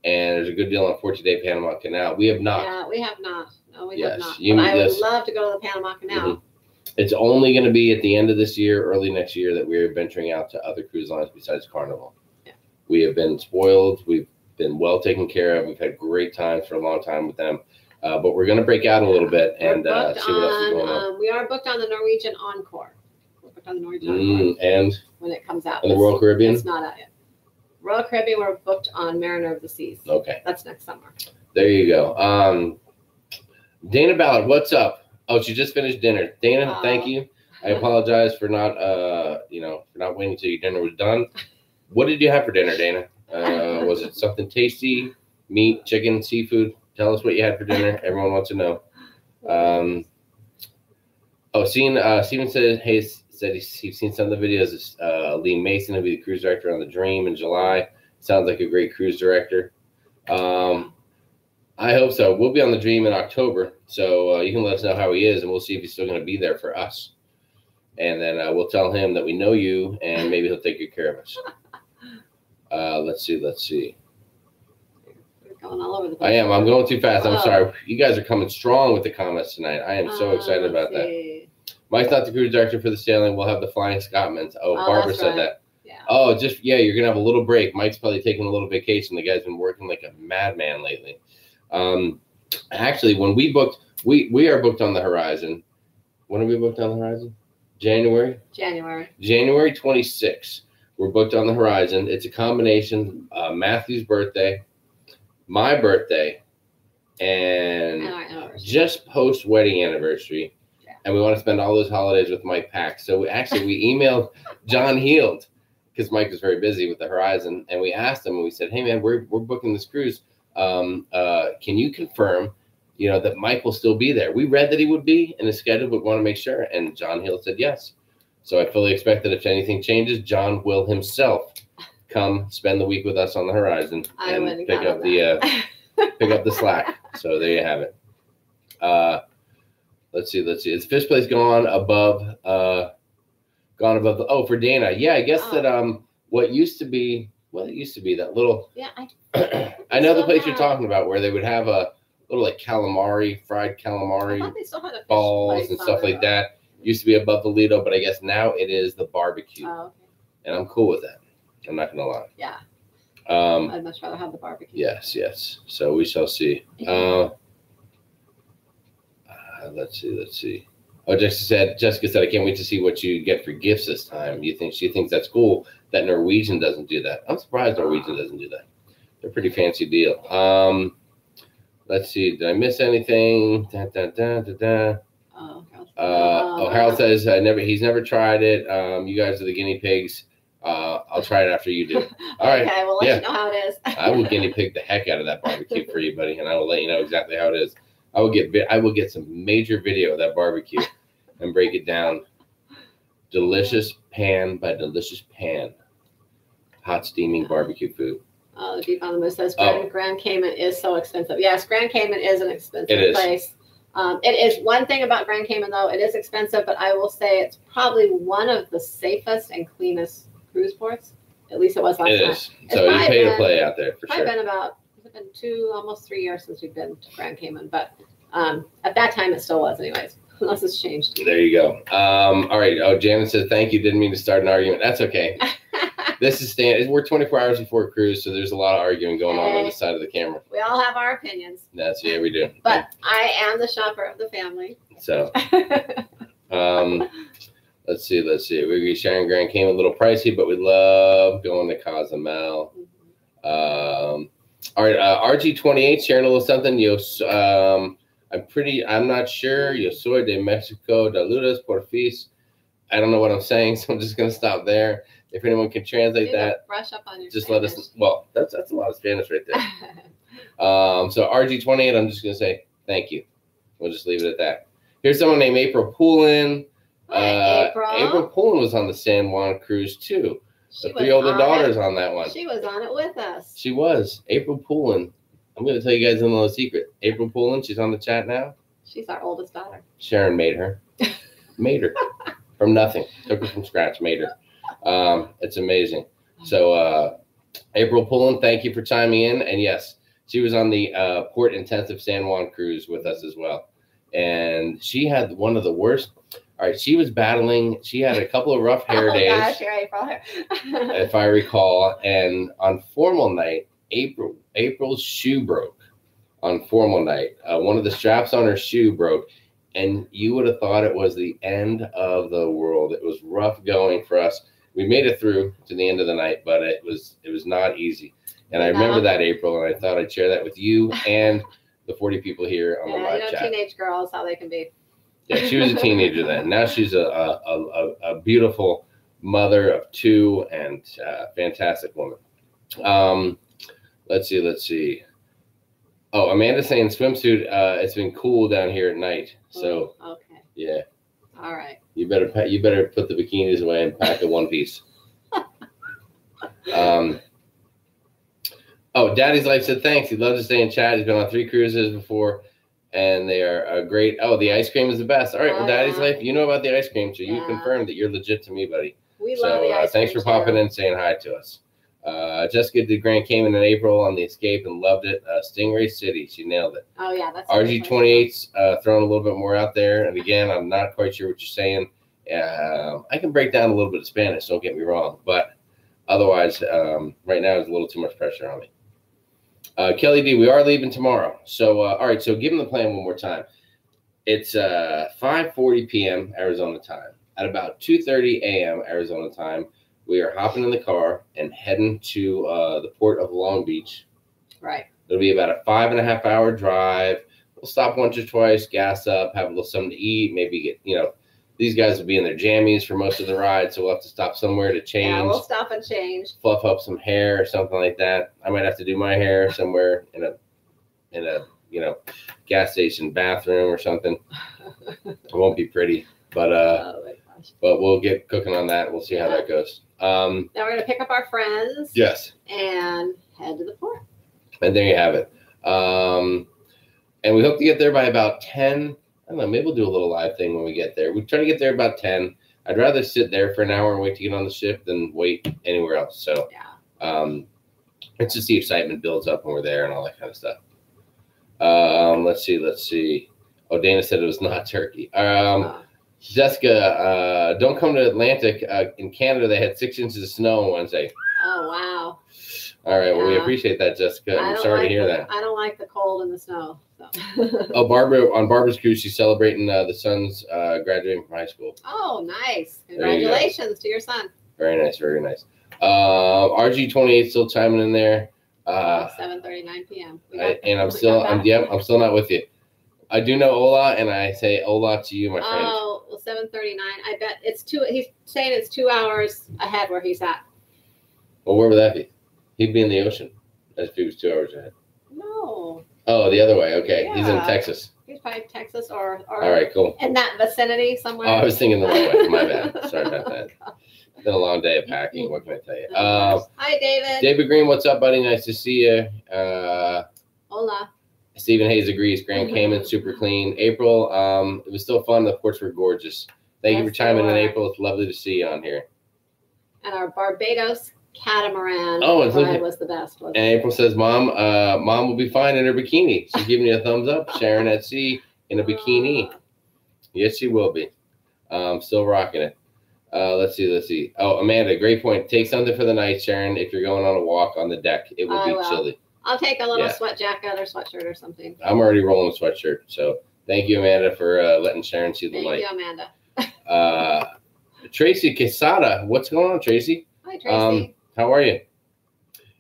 and there's a good deal on 14-day Panama Canal. We have not. Yeah, we have not. No, we have not. I would love to go to the Panama Canal. Mm-hmm. It's only going to be at the end of this year, early next year, that we're venturing out to other cruise lines besides Carnival. Yeah. We have been spoiled. We've been well taken care of. We've had great times for a long time with them. But we're going to break out a little bit and see what else is going on. We are booked on the Norwegian Encore. We're booked on the Norwegian Encore. And when it comes out. And the Royal Caribbean? It's not out yet. Royal Caribbean, we're booked on Mariner of the Seas. Okay. That's next summer. There you go. Dana Ballard, what's up? Oh, she just finished dinner. Dana, thank you. I apologize for not, for not waiting until your dinner was done. What did you have for dinner, Dana? Was it something tasty? Meat, chicken, seafood? Tell us what you had for dinner. Everyone wants to know. Steven says, hey, said he's seen some of the videos. Lee Mason will be the cruise director on the Dream in July. Sounds like a great cruise director. I hope so. We'll be on the Dream in October, so you can let us know how he is, and we'll see if he's still going to be there for us. And then we'll tell him that we know you, and maybe he'll take good care of us. Let's see. You're going all over the place. I am. I'm going too fast. I'm sorry. You guys are coming strong with the comments tonight. I am so excited about that. Mike's not the cruise director for the sailing. We'll have the Flying Scotsman. Barbara said that. Yeah. You're going to have a little break. Mike's probably taking a little vacation. The guy's been working like a madman lately. Actually, when we booked, we are booked on the Horizon. When are we booked on the Horizon? January 26th. We're booked on the Horizon. It's a combination Matthew's birthday, my birthday, and just post wedding anniversary. Yeah. And we want to spend all those holidays with Mike Pack. So we emailed John Heald because Mike was very busy with the Horizon, and we asked him and we said, "Hey man, we're booking this cruise. Can you confirm, that Mike will still be there?" We read that he would be in his schedule, but want to make sure. And John Hill said yes. So I fully expect that if anything changes, John will himself come spend the week with us on the Horizon and pick up the slack. So there you have it. Let's see. Is fifth place gone above for Dana? Yeah, I guess that what used to be that little. Yeah, I know the place you're talking about where they would have a little like fried calamari balls and stuff like that. Used to be above the Lido, but I guess now it is the barbecue. Oh, okay. And I'm cool with that. I'm not going to lie. Yeah. I'd much rather have the barbecue. Yes. So we shall see. Let's see. Oh, Jessica said, I can't wait to see what you get for gifts this time. She thinks that's cool that Norwegian doesn't do that. I'm surprised Norwegian doesn't do that. They're a pretty fancy deal. Let's see. Did I miss anything? Harold says he's never tried it. You guys are the guinea pigs. I'll try it after you do. All right. Okay, we'll let you know how it is. I will guinea pig the heck out of that barbecue for you, buddy, and I will let you know exactly how it is. I will get some major video of that barbecue and break it down. Delicious pan by delicious pan. Hot steaming barbecue food. Oh, the Deep on the Moose says Grand Cayman is so expensive. Yes, Grand Cayman is an expensive place. It is one thing about Grand Cayman, though. It is expensive, but I will say it's probably one of the safest and cleanest cruise ports. At least it was last time. It is. So you pay to play out there for sure. It's been almost 3 years since we've been to Grand Cayman, but at that time it still was anyways, unless it's changed. There you go. All right. Oh, Janet says, thank you. Didn't mean to start an argument. That's okay. This is we're 24 hours before a cruise, so there's a lot of arguing going on the side of the camera. We all have our opinions. Yeah, we do. But I am the shopper of the family. So, let's see. We're sharing Grand Cayman a little pricey, but we love going to Cozumel. All right, RG28 sharing a little something. I'm not sure. Yo soy de Mexico, Daludas, Porfis. I don't know what I'm saying, so I'm just going to stop there. If anyone can translate that, brush up on your just Spanish. Let us. Well, that's a lot of Spanish right there. So RG28, I'm just going to say thank you. We'll just leave it at that. Here's someone named April Poulin. April Poulin was on the San Juan cruise too. The 3 older daughters on that one. She was on it with us. She was. April Poulin. I'm going to tell you guys a little secret. April Poulin, she's on the chat now. She's our oldest daughter. Sharon made her. From nothing. Took her from scratch, made her. It's amazing. So April Poulin, thank you for chiming in. And yes, she was on the Port Intensive San Juan cruise with us as well. And she had one of the worst. All right, she was battling. She had a couple of rough hair days. Gosh, you're April. If I recall. And on formal night, April's shoe broke on formal night. One of the straps on her shoe broke. And you would have thought it was the end of the world. It was rough going for us. We made it through to the end of the night, but it was not easy. And I remember that, April, and I thought I'd share that with you and the 40 people here on the live chat. Teenage girls, how they can be. Yeah, she was a teenager then. Now she's a beautiful mother of 2 and fantastic woman. Let's see. Oh, Amanda's saying swimsuit. It's been cool down here at night. So okay. Yeah. All right. You better put the bikinis away and pack a one piece. Oh, Daddy's Life said thanks. He'd love to stay in chat. He's been on 3 cruises before, and they are great. Oh, the ice cream is the best. All right, well, Daddy's Life, you know about the ice cream, so you confirmed that you're legit to me, buddy. We love the ice cream. Thanks for popping in and saying hi to us. Jessica did Grand Cayman in April on the Escape and loved it. Stingray City, she nailed it. Oh, yeah. That's RG28's throwing a little bit more out there. And again, I'm not quite sure what you're saying. I can break down a little bit of Spanish, don't get me wrong. But otherwise, right now, there's a little too much pressure on me. Kelly D, we are leaving tomorrow. So, all right, so give them the plan one more time. It's 5:40 p.m. Arizona time. At about 2:30 a.m. Arizona time, we are hopping in the car and heading to the port of Long Beach. Right. It'll be about a 5.5 hour drive. We'll stop once or twice, gas up, have a little something to eat, maybe get, these guys will be in their jammies for most of the ride, so we'll have to stop somewhere to change. Yeah, we'll stop and change. Fluff up some hair or something like that. I might have to do my hair somewhere in a gas station bathroom or something. It won't be pretty, but we'll get cooking on that. We'll see how that goes. Now we're gonna pick up our friends. Yes. And head to the port. And there you have it. And we hope to get there by about 10. I don't know, maybe we'll do a little live thing when we get there. We try to get there about 10. I'd rather sit there for an hour and wait to get on the ship than wait anywhere else. So it's just the excitement builds up when we're there and all that kind of stuff. Let's see. Oh, Dana said it was not turkey. Jessica, don't come to Atlantic. In Canada, they had 6 inches of snow on Wednesday. Oh, wow. All right. Well, we appreciate that, Jessica. I'm sorry to hear that. I don't like the cold and the snow. So. Oh, on Barbara's cruise, she's celebrating the son's graduating from high school. Oh, nice. Congratulations to your son. Very nice. Very nice. RG28 still chiming in there. 7:39 p.m. I'm still not with you. I do know hola, and I say hola to you, my friend. Oh, well, 7:39. I bet it's 2. He's saying it's 2 hours ahead where he's at. Well, where would that be? He'd be in the ocean as if he was 2 hours ahead. No. Oh, the other way. Okay. Yeah. He's in Texas. He's probably Texas or all right, cool. In that vicinity somewhere. Oh, I was thinking the wrong way. My bad. Sorry about that. It's been a long day of packing. What can I tell you? Hi, David. David Green, what's up, buddy? Nice to see you. Hola. Stephen Hayes agrees. Grand Cayman, super clean. April, it was still fun. The ports were gorgeous. Thank you for chiming in, April. It's lovely to see you on here. And our Barbados catamaran ride was the best. And April says, Mom will be fine in her bikini. She's giving you a thumbs up. Sharonatsea in a bikini. Yes, she will be. Still rocking it. Let's see. Oh, Amanda, great point. Take something for the night, Sharon. If you're going on a walk on the deck, it will be chilly. I'll take a little sweat jacket or sweatshirt or something. I'm already rolling a sweatshirt. So thank you, Amanda, for letting Sharon see the light. Thank you, Amanda. Tracy Quesada. What's going on, Tracy? Hi, Tracy. How are you? It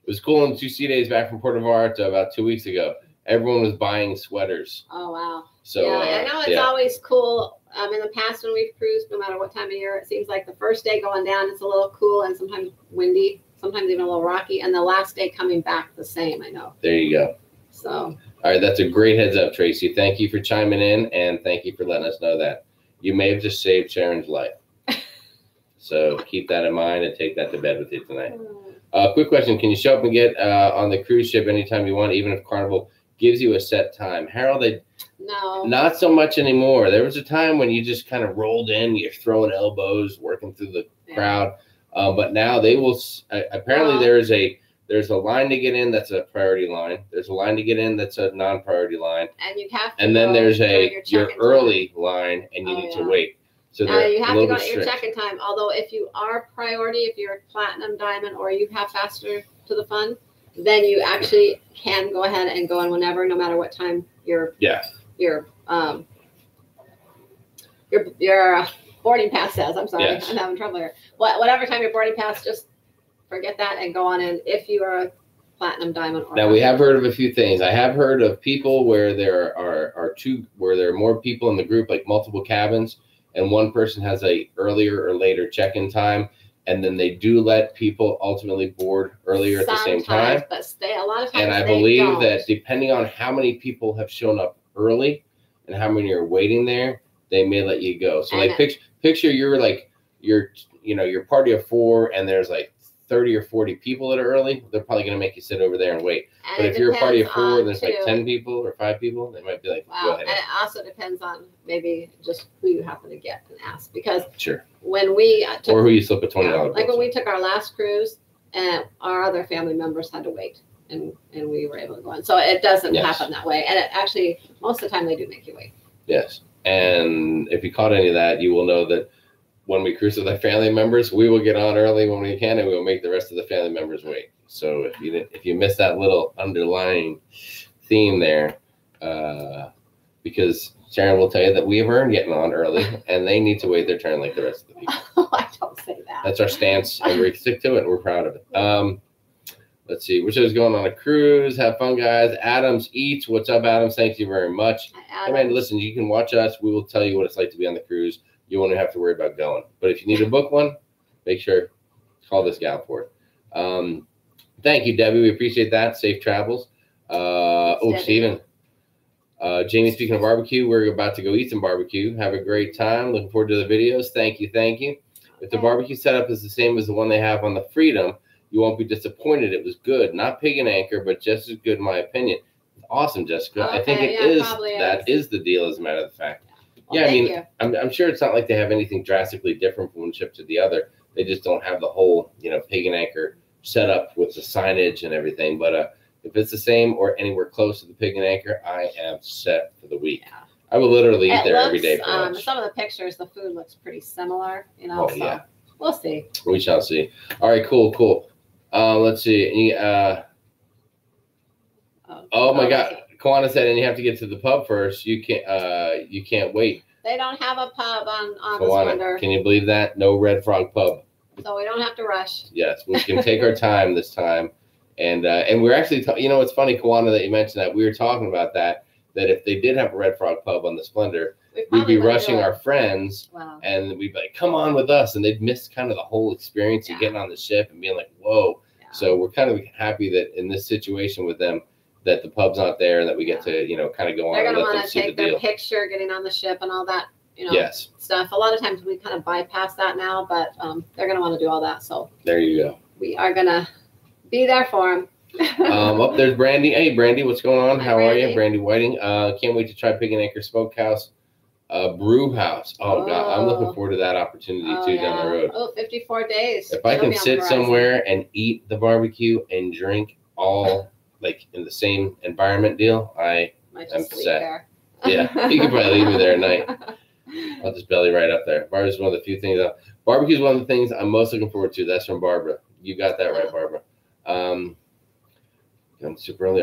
was cool on 2 sea days back from Puerto Vallarta about 2 weeks ago. Everyone was buying sweaters. Oh, wow. So I know it's always cool. In the past when we've cruised, no matter what time of year, it seems like the first day going down, it's a little cool and sometimes windy, sometimes even a little rocky, and the last day coming back the same, I know. There you go. So. All right, that's a great heads up, Tracy. Thank you for chiming in, and thank you for letting us know that. You may have just saved Sharon's life. So keep that in mind and take that to bed with you tonight. Quick question. Can you show up and get on the cruise ship anytime you want, even if Carnival gives you a set time? Harold, no, not so much anymore. There was a time when you just kind of rolled in, you're throwing elbows, working through the crowd. But now they will, apparently there's a line to get in that's a priority line. There's a line to get in that's a non-priority line. And you have to and then there's your early line, and you need to wait. So you have to go at your check-in time. Although if you are priority, if you're platinum, diamond, or you have faster to the fund, then you actually can go ahead and go in whenever, no matter what time your boarding pass says. I'm sorry, I'm having trouble here. Whatever time your boarding pass, just forget that and go on in if you are a platinum, diamond, or now we have heard of a few things. I have heard of people where there are more people in the group, like multiple cabins, and one person has a earlier or later check-in time, and then they do let people ultimately board earlier at the same time. But a lot of times and I believe that depending on how many people have shown up early and how many are waiting there, they may let you go. So like picture you're like your party of 4 and there's like 30 or 40 people that are early. They're probably going to make you sit over there and wait. But if you're a party of 4 and there's like 10 people or 5 people, they might be like, wow. Go ahead. And it also depends on maybe just who you happen to get and ask, because sure. When we or who you slip a $20 like when we took our last cruise, and our other family members had to wait, and we were able to go on. So it doesn't happen that way. And it actually, most of the time, they do make you wait. Yes. And if you caught any of that, you will know that when we cruise with our family members, we will get on early when we can, and we will make the rest of the family members wait. So if you miss that little underlying theme there, because Sharon will tell you that we have earned getting on early, and they need to wait their turn like the rest of the people. I don't say that. That's our stance, and we stick to it, and we're proud of it. Let's see. Wish I was going on a cruise. Have fun, guys. Adams Eats. What's up, Adams? Thank you very much. Hey, man, listen, you can watch us. We will tell you what it's like to be on the cruise. You won't have to worry about going. But if you need to book one, make sure call this gal for it. Thank you, Debbie. We appreciate that. Safe travels. Steven. Jamie, speaking of barbecue, we're about to go eat some barbecue. Have a great time. Looking forward to the videos. Thank you. Thank you. If the barbecue setup is the same as the one they have on the Freedom, you won't be disappointed. It was good. Not pig and anchor, but just as good in my opinion. Awesome, Jessica. Okay, I think it is. That is the deal, as a matter of fact. Well, yeah, I mean, I'm sure it's not like they have anything drastically different from one ship to the other. They just don't have the whole, pig and anchor set up with the signage and everything. But if it's the same or anywhere close to the pig and anchor, I am set for the week. Yeah. I will literally eat there every day for lunch. Some of the pictures, the food looks pretty similar, so yeah. We'll see. We shall see. All right, cool. Let's see. Oh my God. Kawana said, and you have to get to the pub first. You can't wait. They don't have a pub on the Splendor. Can you believe that? No Red Frog pub. So we don't have to rush. Yes, we can take our time this time. And we're actually, it's funny, Kawana, that you mentioned that. We were talking about that if they did have a Red Frog pub on the Splendor, we'd be rushing our friends, and we'd be like, come on with us. And they'd miss kind of the whole experience of getting on the ship and being like, whoa. Yeah. So we're kind of happy that in this situation with them, that the pub's not there and that we get to, kind of go on. They're going to want to take their picture getting on the ship and all that, stuff. A lot of times we kind of bypass that now, but they're going to want to do all that. So there you go. We are going to be there for them. Up there's Brandy. Hey, Brandy, what's going on? How are you? Brandy Whiting. Can't wait to try Pig and Anchor Smokehouse Brew House. Oh, God. I'm looking forward to that opportunity, down the road. 54 days. If I can sit somewhere and eat the barbecue and drink all like in the same environment deal, I am set. There. Yeah, you can probably leave me there at night. I'll just belly right up there. Barbecue's one of the few things. Barbecue's one of the things I'm most looking forward to. That's from Barbara. You got that right, Barbara. I'm super early.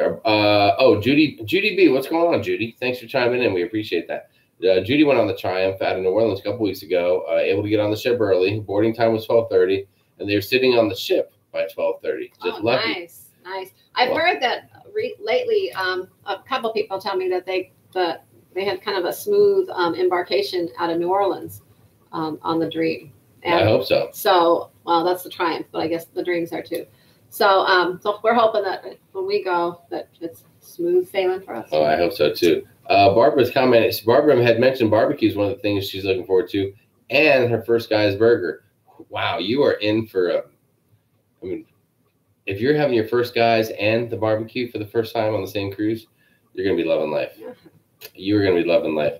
Judy B. What's going on, Judy? Thanks for chiming in. We appreciate that. Judy went on the Triumph out of New Orleans a couple weeks ago. Able to get on the ship early. Boarding time was 12:30, and they were sitting on the ship by 12:30. Just lucky. Nice. I've heard that lately. A couple people tell me that they had kind of a smooth embarkation out of New Orleans on the Dream. And I hope so. So, well, that's the Triumph, but I guess the Dreams are too. So, so we're hoping that when we go, that it's smooth sailing for us. Oh, I hope so too. Barbara's comment. Barbara had mentioned barbecue is one of the things she's looking forward to, and her first guy's burger. Wow, you are in for if you're having your first guys and the barbecue for the first time on the same cruise, you're going to be loving life. You're going to be loving life.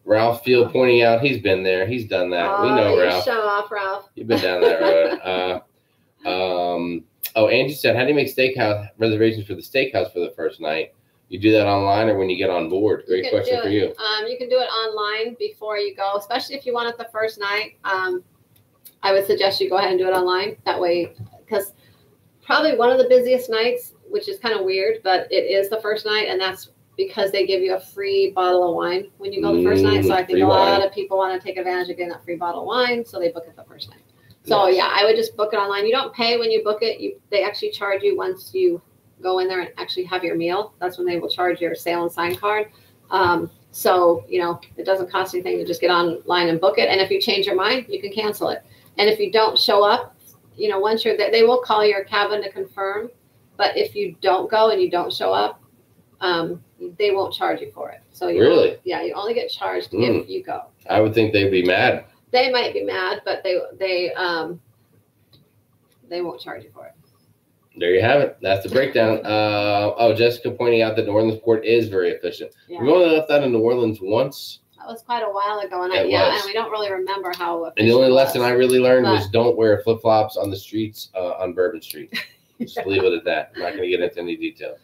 Ralph Field pointing out he's been there. He's done that. We know Ralph. Show off, Ralph. You've been down that road. Angie said, how do you make steakhouse reservations for the steakhouse for the first night? You do that online or when you get on board? Great question for you. You can do it online before you go, especially if you want it the first night. I would suggest you go ahead and do it online. That way, because probably one of the busiest nights, which is kind of weird, but it is the first night, and that's because they give you a free bottle of wine when you go the first night. So I think a lot of people want to take advantage of getting that free bottle of wine, so they book it the first night. So yeah, I would just book it online. You don't pay when you book it. They actually charge you once you go in there and actually have your meal. That's when they will charge your sail and sign card. So, it doesn't cost anything to just get online and book it. And if you change your mind, you can cancel it. And if you don't show up, once you're there, they will call your cabin to confirm. But if you don't go and you don't show up, they won't charge you for it. So really, you only get charged if you go. I would think they'd be mad. They might be mad, but they won't charge you for it. There you have it. That's the breakdown. Jessica pointing out that New Orleans port is very efficient. Yeah. We've only left that in New Orleans once. That was quite a while ago, and and we don't really remember how efficient. And the only lesson I really learned was don't wear flip-flops on the streets on Bourbon Street. Just leave it at that. I'm not going to get into any details.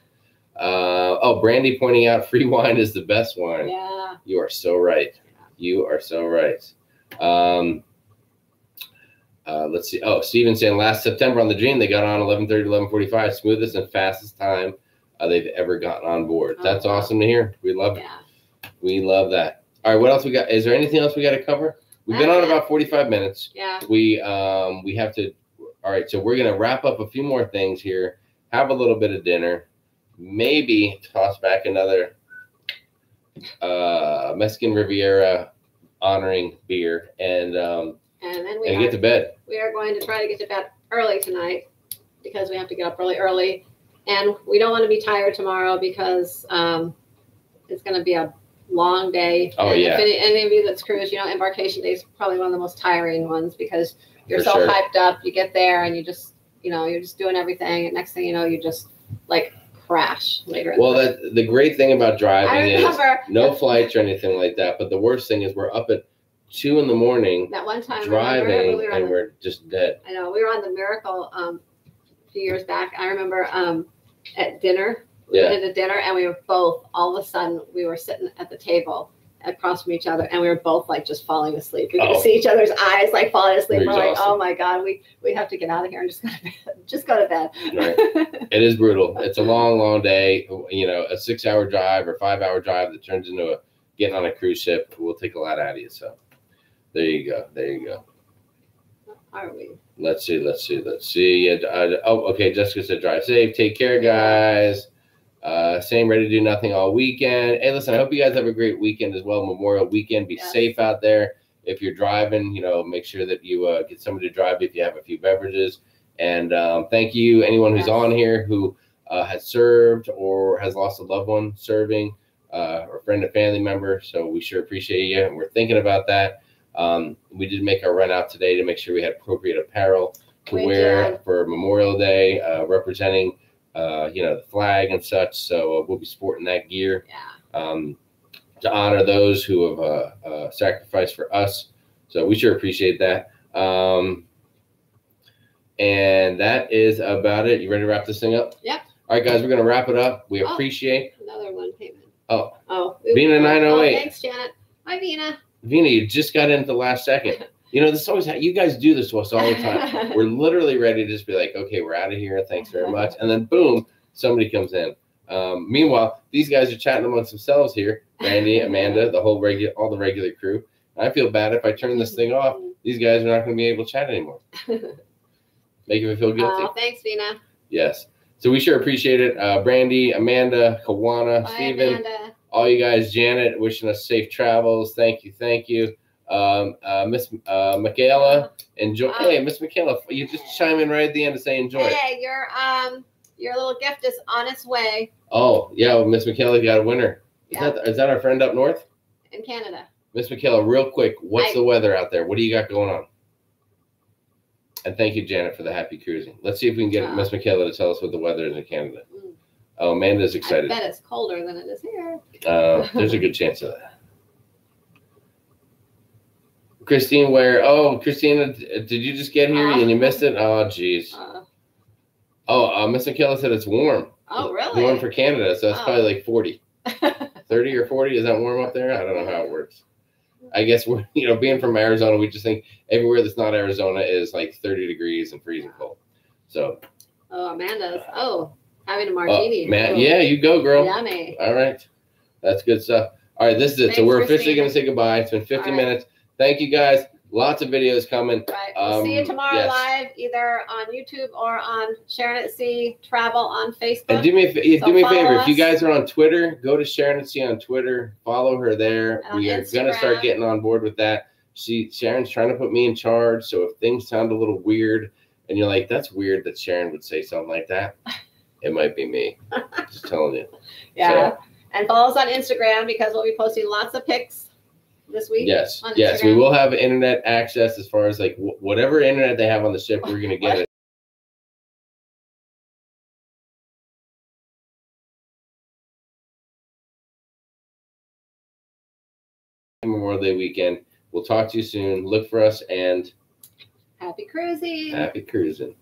Brandy pointing out free wine is the best wine. Yeah. You are so right. You are so right. Let's see. Steven saying last September on the Dream, they got on 11:30 to 11:45, smoothest and fastest time they've ever gotten on board. That's awesome to hear. We love it. We love that. All right, what else we got? Is there anything else we got to cover? We've been on about 45 minutes. Yeah. We have to. All right, so we're gonna wrap up a few more things here. Have a little bit of dinner. Maybe toss back another Mexican Riviera honoring beer and then get to bed. We are going to try to get to bed early tonight because we have to get up really early, and we don't want to be tired tomorrow because it's going to be a long day. Oh, and yeah. If any of you that's cruise, embarkation day is probably one of the most tiring ones because you're hyped up. You get there and you just, you're just doing everything, and next thing you know, you just like crash later. Well, the great thing about driving is no flights or anything like that. But the worst thing is we're up at 2 a.m. That one time driving, we're just dead. I know. We were on the Miracle a few years back. I remember at dinner. We did a dinner, and we were both, all of a sudden, we were sitting at the table across from each other, and we were both like just falling asleep. We could see each other's eyes like falling asleep. We're like, oh my God, we have to get out of here and just go to bed. Right. It is brutal. It's a long, long day. A 6-hour drive or 5-hour drive that turns into getting on a cruise ship will take a lot out of you. So there you go. Are we? Let's see. Yeah, okay. Jessica said drive safe. Take care, guys. Same, ready to do nothing all weekend. Hey, listen, I hope you guys have a great weekend as well. Memorial weekend. Be safe out there. If you're driving, make sure that you get somebody to drive if you have a few beverages. And thank you, anyone who's on here who has served or has lost a loved one serving, or a friend or family member. So we sure appreciate you. And we're thinking about that. We did make our run out today to make sure we had appropriate apparel to wear for Memorial Day, representing the flag and such. So we'll be sporting that gear to honor those who have sacrificed for us. So we sure appreciate that. And that is about it. You ready to wrap this thing up? Yep. All right, guys, we're going to wrap it up. We appreciate. Another one came in. Oh. Vina 908. Thanks, Janet. Hi, Vina. Vina, you just got into the last second. This always you guys do this to us all the time. We're literally ready to just be like, okay, we're out of here. Thanks very much. And then boom, somebody comes in. Meanwhile, these guys are chatting amongst themselves here. Randy, Amanda, all the regular crew. I feel bad if I turn this thing off. These guys are not going to be able to chat anymore. Making me feel guilty. Oh, thanks, Vina. Yes. So we sure appreciate it. Brandy, Amanda, Kawana, Steven, all you guys, Janet, wishing us safe travels. Thank you. Miss Michaela, enjoy. Hey, Miss Michaela, you just chime in right at the end to say enjoy. Hey, your little gift is on its way. Oh, yeah, well, Miss Michaela got a winner. Is that our friend up north? In Canada. Miss Michaela, real quick, what's the weather out there? What do you got going on? And thank you, Janet, for the happy cruising. Let's see if we can get Miss Michaela to tell us what the weather is in Canada. Oh, Amanda's excited. I bet it's colder than it is here. There's a good chance of that. Christine, Christina, did you just get here and you missed it? Oh, geez. Miss Michaela said it's warm. Oh, really? Warm for Canada, so that's probably like 40. 30 or 40, is that warm up there? I don't know how it works. I guess we're, being from Arizona, we just think everywhere that's not Arizona is like 30 degrees and freezing cold. So. Oh, Amanda's. Having a martini. Yeah, you go, girl. Yummy. All right. That's good stuff. All right, this is it. Thanks, so we're officially going to say goodbye. It's been 50 minutes. Thank you, guys. Lots of videos coming. Right. We'll see you tomorrow live, either on YouTube or on sharonatsea travel on Facebook. And do me a favor. If you guys are on Twitter, go to sharonatsea on Twitter. Follow her there. We are going to start getting on board with that. Sharon's trying to put me in charge. So if things sound a little weird and you're like, that's weird that Sharon would say something like that, it might be me. Just telling you. Yeah. So, And follow us on Instagram because we'll be posting lots of pics this week. Yes. Yes, we will have internet access as far as like whatever internet they have on the ship, we're going to get it. Memorial Day weekend. We'll talk to you soon. Look for us and happy cruising. Happy cruising.